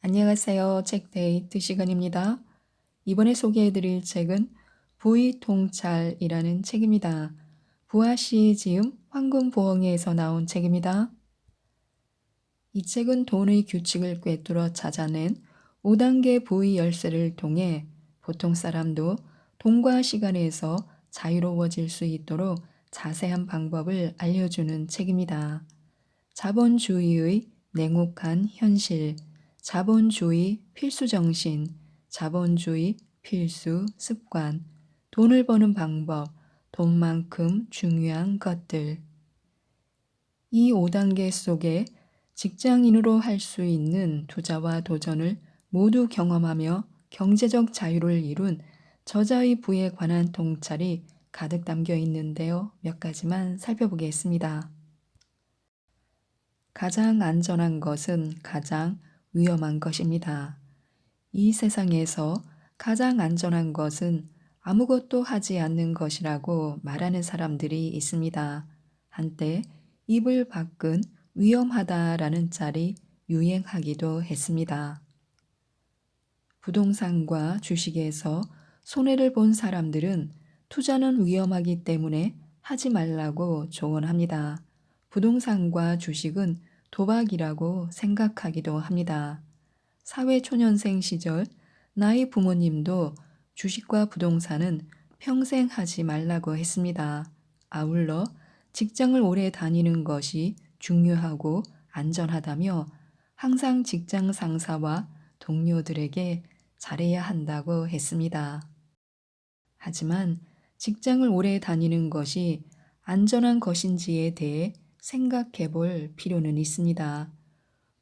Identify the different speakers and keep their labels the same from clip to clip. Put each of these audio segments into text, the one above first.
Speaker 1: 안녕하세요. 책데이트 시간입니다. 이번에 소개해드릴 책은 부의통찰이라는 책입니다. 부하시 지음 황금부엉이에서 나온 책입니다. 이 책은 돈의 규칙을 꿰뚫어 찾아낸 5단계 부의 열쇠를 통해 보통 사람도 돈과 시간에서 자유로워질 수 있도록 자세한 방법을 알려주는 책입니다. 자본주의의 냉혹한 현실, 자본주의 필수 정신, 자본주의 필수 습관, 돈을 버는 방법, 돈만큼 중요한 것들. 이 5단계 속에 직장인으로 할 수 있는 투자와 도전을 모두 경험하며 경제적 자유를 이룬 저자의 부에 관한 통찰이 가득 담겨 있는데요. 몇 가지만 살펴보겠습니다. 가장 안전한 것은 가장 위험한 것입니다. 이 세상에서 가장 안전한 것은 아무것도 하지 않는 것이라고 말하는 사람들이 있습니다. 한때 입을 밖은 위험하다라는 짤이 유행하기도 했습니다. 부동산과 주식에서 손해를 본 사람들은 투자는 위험하기 때문에 하지 말라고 조언합니다. 부동산과 주식은 도박이라고 생각하기도 합니다. 사회초년생 시절 나의 부모님도 주식과 부동산은 평생 하지 말라고 했습니다. 아울러 직장을 오래 다니는 것이 중요하고 안전하다며 항상 직장 상사와 동료들에게 잘해야 한다고 했습니다. 하지만 직장을 오래 다니는 것이 안전한 것인지에 대해 생각해 볼 필요는 있습니다.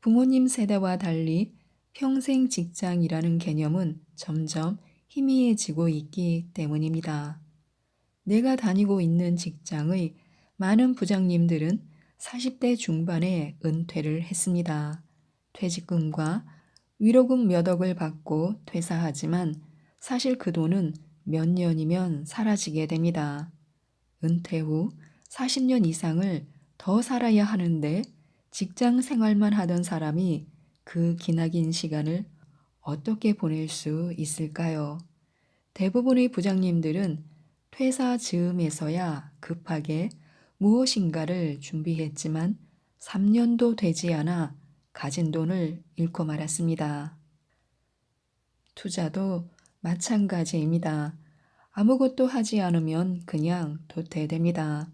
Speaker 1: 부모님 세대와 달리 평생 직장이라는 개념은 점점 희미해지고 있기 때문입니다. 내가 다니고 있는 직장의 많은 부장님들은 40대 중반에 은퇴를 했습니다. 퇴직금과 위로금 몇 억을 받고 퇴사하지만 사실 그 돈은 몇 년이면 사라지게 됩니다. 은퇴 후 40년 이상을 더 살아야 하는데 직장 생활만 하던 사람이 그 기나긴 시간을 어떻게 보낼 수 있을까요? 대부분의 부장님들은 퇴사 즈음에서야 급하게 무엇인가를 준비했지만 3년도 되지 않아 가진 돈을 잃고 말았습니다. 투자도 마찬가지입니다. 아무것도 하지 않으면 그냥 도태됩니다.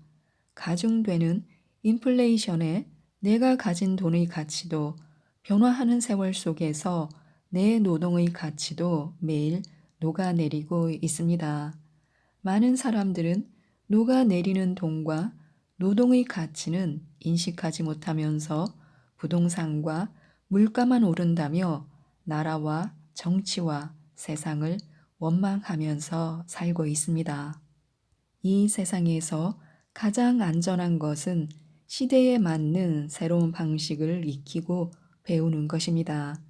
Speaker 1: 가중되는 인플레이션에 내가 가진 돈의 가치도 변화하는 세월 속에서 내 노동의 가치도 매일 녹아내리고 있습니다. 많은 사람들은 녹아내리는 돈과 노동의 가치는 인식하지 못하면서 부동산과 물가만 오른다며 나라와 정치와 세상을 원망하면서 살고 있습니다. 이 세상에서 가장 안전한 것은 시대에 맞는 새로운 방식을 익히고 배우는 것입니다.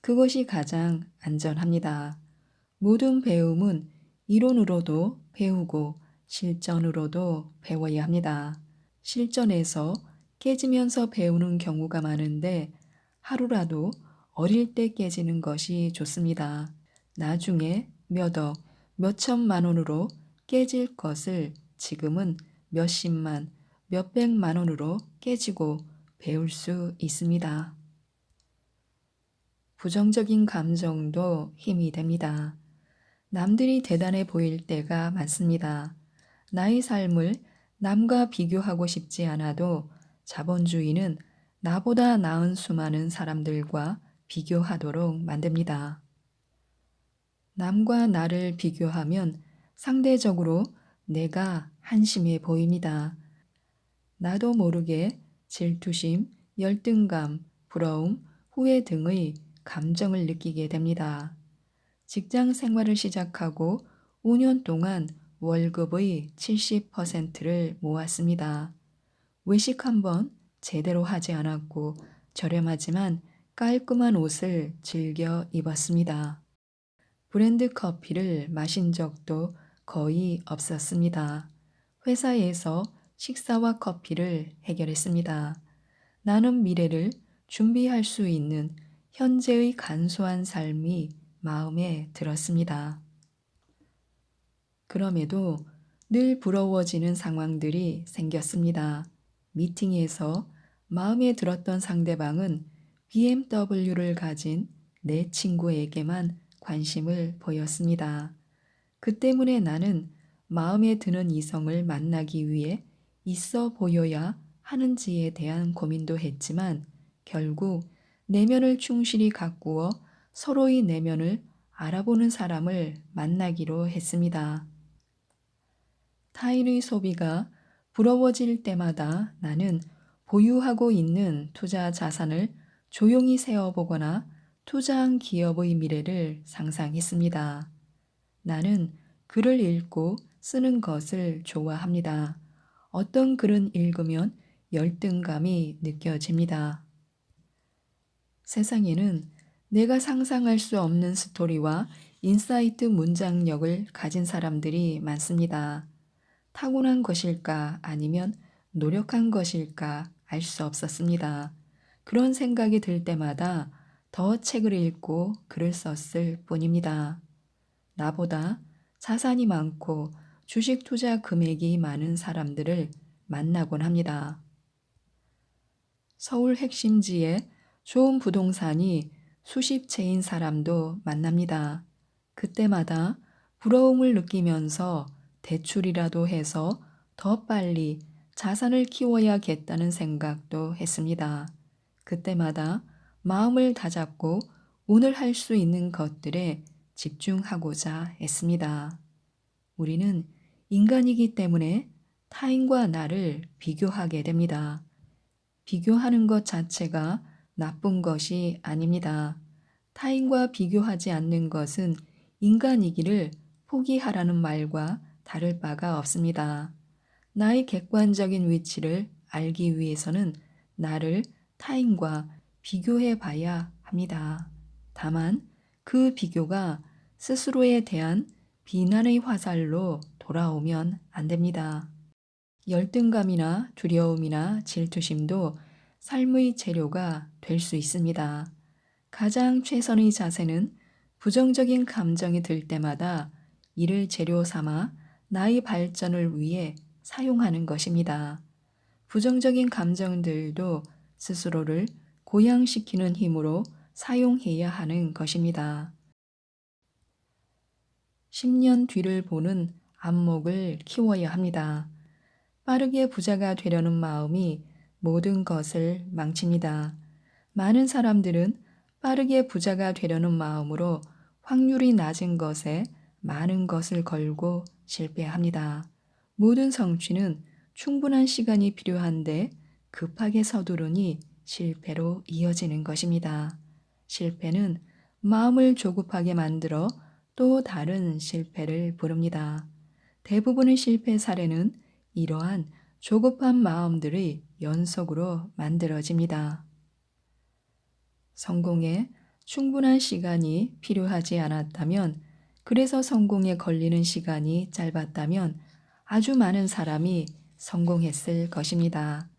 Speaker 1: 그것이 가장 안전합니다. 모든 배움은 이론으로도 배우고 실전으로도 배워야 합니다. 실전에서 깨지면서 배우는 경우가 많은데 하루라도 어릴 때 깨지는 것이 좋습니다. 나중에 몇 억, 몇 천만 원으로 깨질 것을 지금은 몇십만, 몇백만 원으로 깨지고 배울 수 있습니다. 부정적인 감정도 힘이 됩니다. 남들이 대단해 보일 때가 많습니다. 나의 삶을 남과 비교하고 싶지 않아도 자본주의는 나보다 나은 수많은 사람들과 비교하도록 만듭니다. 남과 나를 비교하면 상대적으로 내가 한심해 보입니다. 나도 모르게 질투심, 열등감, 부러움, 후회 등의 감정을 느끼게 됩니다. 직장 생활을 시작하고 5년 동안 월급의 70%를 모았습니다. 외식 한번 제대로 하지 않았고 저렴하지만 깔끔한 옷을 즐겨 입었습니다. 브랜드 커피를 마신 적도 거의 없었습니다. 회사에서 식사와 커피를 해결했습니다. 나는 미래를 준비할 수 있는 현재의 간소한 삶이 마음에 들었습니다. 그럼에도 늘 부러워지는 상황들이 생겼습니다. 미팅에서 마음에 들었던 상대방은 BMW를 가진 내 친구에게만 관심을 보였습니다. 그 때문에 나는 마음에 드는 이성을 만나기 위해 있어 보여야 하는지에 대한 고민도 했지만 결국 내면을 충실히 가꾸어 서로의 내면을 알아보는 사람을 만나기로 했습니다. 타인의 소비가 부러워질 때마다 나는 보유하고 있는 투자 자산을 조용히 세어보거나 투자한 기업의 미래를 상상했습니다. 나는 글을 읽고 쓰는 것을 좋아합니다. 어떤 글은 읽으면 열등감이 느껴집니다. 세상에는 내가 상상할 수 없는 스토리와 인사이트 문장력을 가진 사람들이 많습니다. 타고난 것일까 아니면 노력한 것일까 알 수 없었습니다. 그런 생각이 들 때마다 더 책을 읽고 글을 썼을 뿐입니다. 나보다 자산이 많고 주식 투자 금액이 많은 사람들을 만나곤 합니다. 서울 핵심지에 좋은 부동산이 수십 채인 사람도 만납니다. 그때마다 부러움을 느끼면서 대출이라도 해서 더 빨리 자산을 키워야겠다는 생각도 했습니다. 그때마다 마음을 다잡고 오늘 할 수 있는 것들에 집중하고자 했습니다. 우리는 인간이기 때문에 타인과 나를 비교하게 됩니다. 비교하는 것 자체가 나쁜 것이 아닙니다. 타인과 비교하지 않는 것은 인간이기를 포기하라는 말과 다를 바가 없습니다. 나의 객관적인 위치를 알기 위해서는 나를 타인과 비교해 봐야 합니다. 다만 그 비교가 스스로에 대한 비난의 화살로 돌아오면 안 됩니다. 열등감이나 두려움이나 질투심도 삶의 재료가 될 수 있습니다. 가장 최선의 자세는 부정적인 감정이 들 때마다 이를 재료 삼아 나의 발전을 위해 사용하는 것입니다. 부정적인 감정들도 스스로를 고양시키는 힘으로 사용해야 하는 것입니다. 10년 뒤를 보는 안목을 키워야 합니다. 빠르게 부자가 되려는 마음이 모든 것을 망칩니다. 많은 사람들은 빠르게 부자가 되려는 마음으로 확률이 낮은 것에 많은 것을 걸고 실패합니다. 모든 성취는 충분한 시간이 필요한데 급하게 서두르니 실패로 이어지는 것입니다. 실패는 마음을 조급하게 만들어 또 다른 실패를 부릅니다. 대부분의 실패 사례는 이러한 조급한 마음들의 연속으로 만들어집니다. 성공에 충분한 시간이 필요하지 않았다면, 그래서 성공에 걸리는 시간이 짧았다면 아주 많은 사람이 성공했을 것입니다.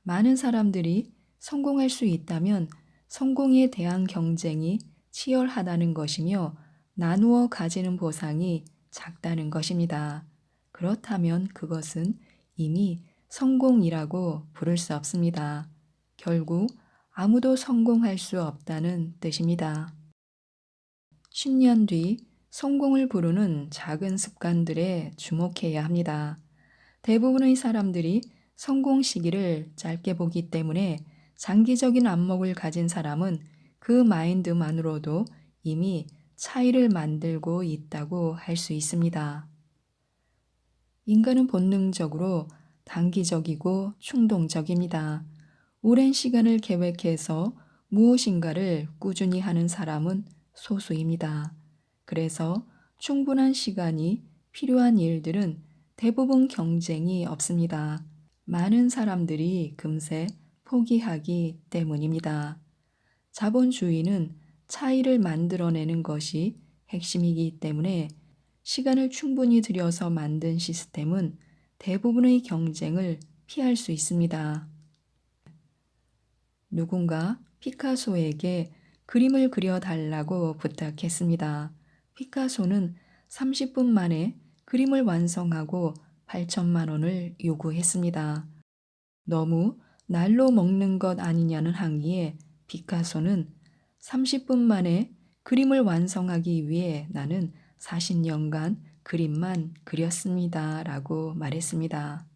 Speaker 1: 많은 사람들이 성공할 수 있다면 성공에 대한 경쟁이 치열하다는 것이며 나누어 가지는 보상이 작다는 것입니다. 그렇다면 그것은 이미 성공이라고 부를 수 없습니다. 결국 아무도 성공할 수 없다는 뜻입니다. 10년 뒤 성공을 부르는 작은 습관들에 주목해야 합니다. 대부분의 사람들이 성공 시기를 짧게 보기 때문에 장기적인 안목을 가진 사람은 그 마인드만으로도 이미 차이를 만들고 있다고 할 수 있습니다. 인간은 본능적으로 단기적이고 충동적입니다. 오랜 시간을 계획해서 무엇인가를 꾸준히 하는 사람은 소수입니다. 그래서 충분한 시간이 필요한 일들은 대부분 경쟁이 없습니다. 많은 사람들이 금세 포기하기 때문입니다. 자본주의는 차이를 만들어내는 것이 핵심이기 때문에 시간을 충분히 들여서 만든 시스템은 대부분의 경쟁을 피할 수 있습니다. 누군가 피카소에게 그림을 그려달라고 부탁했습니다. 피카소는 30분 만에 그림을 완성하고 8천만 원을 요구했습니다. 너무 날로 먹는 것 아니냐는 항의에 피카소는 30분 만에 그림을 완성하기 위해 나는 40년간 그림만 그렸습니다. 라고 말했습니다.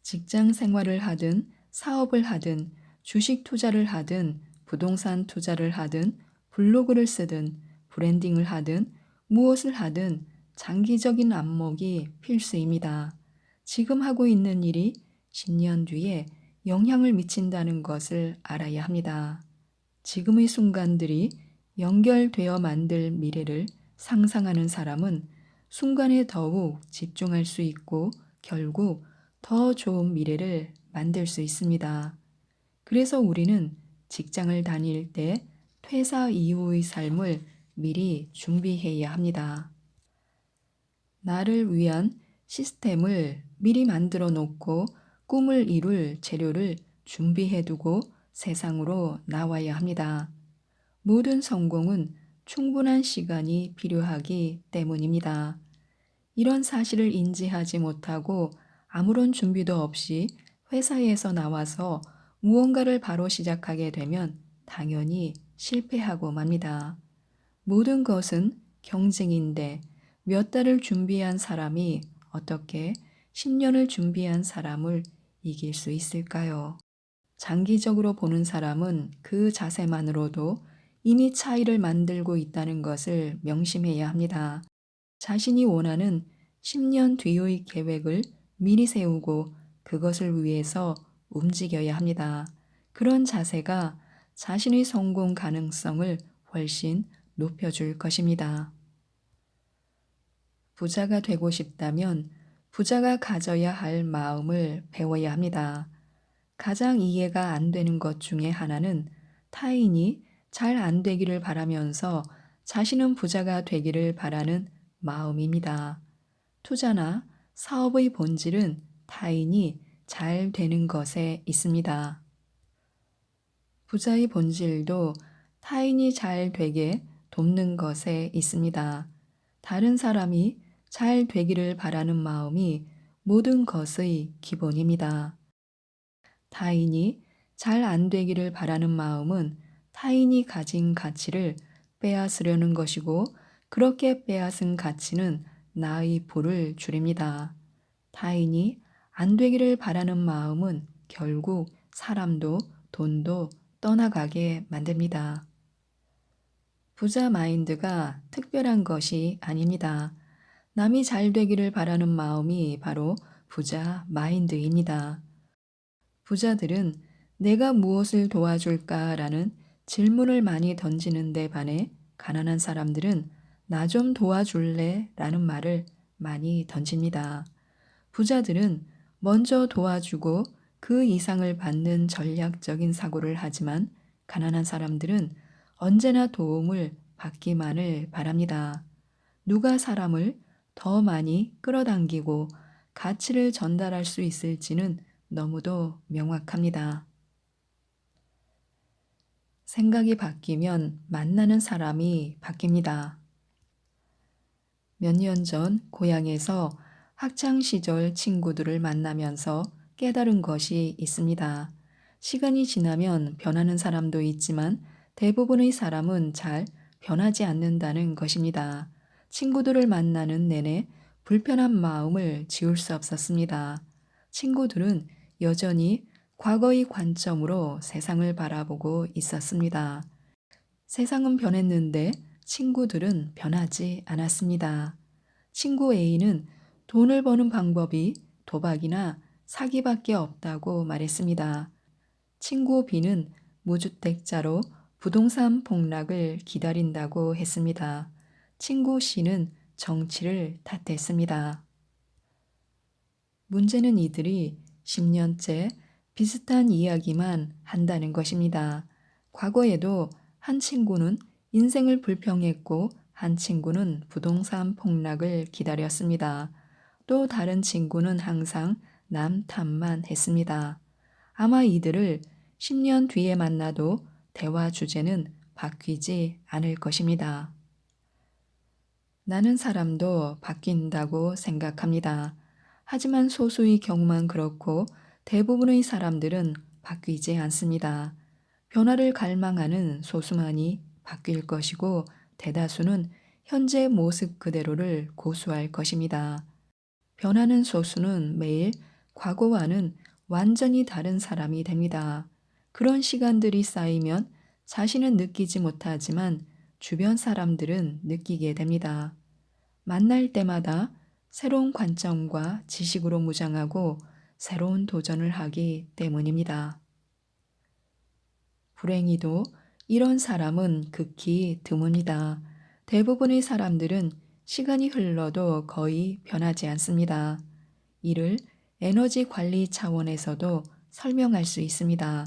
Speaker 1: 직장 생활을 하든 사업을 하든 주식 투자를 하든 부동산 투자를 하든 블로그를 쓰든 브랜딩을 하든 무엇을 하든 장기적인 안목이 필수입니다. 지금 하고 있는 일이 10년 뒤에 영향을 미친다는 것을 알아야 합니다. 지금의 순간들이 연결되어 만들 미래를 상상하는 사람은 순간에 더욱 집중할 수 있고 결국 더 좋은 미래를 만들 수 있습니다. 그래서 우리는 직장을 다닐 때 퇴사 이후의 삶을 미리 준비해야 합니다. 나를 위한 시스템을 미리 만들어 놓고 꿈을 이룰 재료를 준비해 두고 세상으로 나와야 합니다. 모든 성공은 충분한 시간이 필요하기 때문입니다. 이런 사실을 인지하지 못하고 아무런 준비도 없이 회사에서 나와서 무언가를 바로 시작하게 되면 당연히 실패하고 맙니다. 모든 것은 경쟁인데 몇 달을 준비한 사람이 어떻게 10년을 준비한 사람을 이길 수 있을까요? 장기적으로 보는 사람은 그 자세만으로도 이미 차이를 만들고 있다는 것을 명심해야 합니다. 자신이 원하는 10년 뒤의 계획을 미리 세우고 그것을 위해서 움직여야 합니다. 그런 자세가 자신의 성공 가능성을 훨씬 높여줄 것입니다. 부자가 되고 싶다면 부자가 가져야 할 마음을 배워야 합니다. 가장 이해가 안 되는 것 중에 하나는 타인이 잘 안 되기를 바라면서 자신은 부자가 되기를 바라는 마음입니다. 투자나 사업의 본질은 타인이 잘 되는 것에 있습니다. 부자의 본질도 타인이 잘 되게 돕는 것에 있습니다. 다른 사람이 잘 되기를 바라는 마음이 모든 것의 기본입니다. 타인이 잘 안 되기를 바라는 마음은 타인이 가진 가치를 빼앗으려는 것이고 그렇게 빼앗은 가치는 나의 부를 줄입니다. 타인이 안 되기를 바라는 마음은 결국 사람도 돈도 떠나가게 만듭니다. 부자 마인드가 특별한 것이 아닙니다. 남이 잘 되기를 바라는 마음이 바로 부자 마인드입니다. 부자들은 내가 무엇을 도와줄까라는 질문을 많이 던지는 데 반해 가난한 사람들은 나 좀 도와줄래? 라는 말을 많이 던집니다. 부자들은 먼저 도와주고 그 이상을 받는 전략적인 사고를 하지만 가난한 사람들은 언제나 도움을 받기만을 바랍니다. 누가 사람을 더 많이 끌어당기고 가치를 전달할 수 있을지는 너무도 명확합니다. 생각이 바뀌면 만나는 사람이 바뀝니다. 몇 년 전 고향에서 학창시절 친구들을 만나면서 깨달은 것이 있습니다. 시간이 지나면 변하는 사람도 있지만 대부분의 사람은 잘 변하지 않는다는 것입니다. 친구들을 만나는 내내 불편한 마음을 지울 수 없었습니다. 친구들은 여전히 과거의 관점으로 세상을 바라보고 있었습니다. 세상은 변했는데 친구들은 변하지 않았습니다. 친구 A는 돈을 버는 방법이 도박이나 사기밖에 없다고 말했습니다. 친구 B는 무주택자로 부동산 폭락을 기다린다고 했습니다. 친구 C는 정치를 탓했습니다. 문제는 이들이 10년째 비슷한 이야기만 한다는 것입니다. 과거에도 한 친구는 인생을 불평했고 한 친구는 부동산 폭락을 기다렸습니다. 또 다른 친구는 항상 남 탓만 했습니다. 아마 이들을 10년 뒤에 만나도 대화 주제는 바뀌지 않을 것입니다. 나는 사람도 바뀐다고 생각합니다. 하지만 소수의 경우만 그렇고 대부분의 사람들은 바뀌지 않습니다. 변화를 갈망하는 소수만이 바뀔 것이고 대다수는 현재 모습 그대로를 고수할 것입니다. 변하는 소수는 매일 과거와는 완전히 다른 사람이 됩니다. 그런 시간들이 쌓이면 자신은 느끼지 못하지만 주변 사람들은 느끼게 됩니다. 만날 때마다 새로운 관점과 지식으로 무장하고 새로운 도전을 하기 때문입니다. 불행히도 이런 사람은 극히 드뭅니다. 대부분의 사람들은 시간이 흘러도 거의 변하지 않습니다. 이를 에너지 관리 차원에서도 설명할 수 있습니다.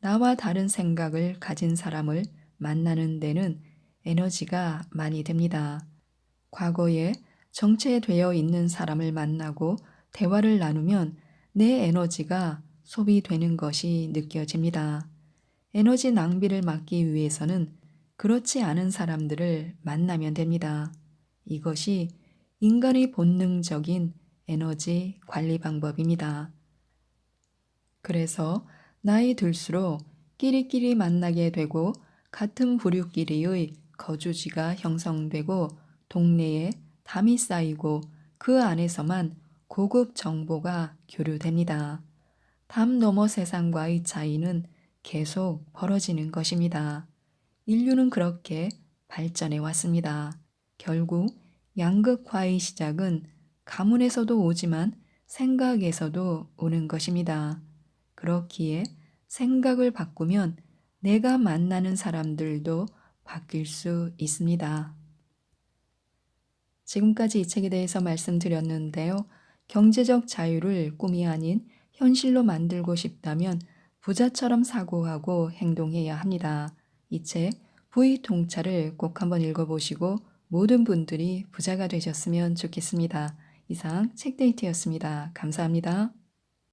Speaker 1: 나와 다른 생각을 가진 사람을 만나는 데는 에너지가 많이 듭니다. 과거에 정체되어 있는 사람을 만나고 대화를 나누면 내 에너지가 소비되는 것이 느껴집니다. 에너지 낭비를 막기 위해서는 그렇지 않은 사람들을 만나면 됩니다. 이것이 인간의 본능적인 에너지 관리 방법입니다. 그래서 나이 들수록 끼리끼리 만나게 되고 같은 부류끼리의 거주지가 형성되고 동네에 담이 쌓이고 그 안에서만 고급 정보가 교류됩니다. 담 너머 세상과의 차이는 계속 벌어지는 것입니다. 인류는 그렇게 발전해 왔습니다. 결국 양극화의 시작은 가문에서도 오지만 생각에서도 오는 것입니다. 그렇기에 생각을 바꾸면 내가 만나는 사람들도 바뀔 수 있습니다. 지금까지 이 책에 대해서 말씀드렸는데요. 경제적 자유를 꿈이 아닌 현실로 만들고 싶다면 부자처럼 사고하고 행동해야 합니다. 이 책 부의 통찰을 꼭 한번 읽어보시고 모든 분들이 부자가 되셨으면 좋겠습니다. 이상 책데이트였습니다. 감사합니다.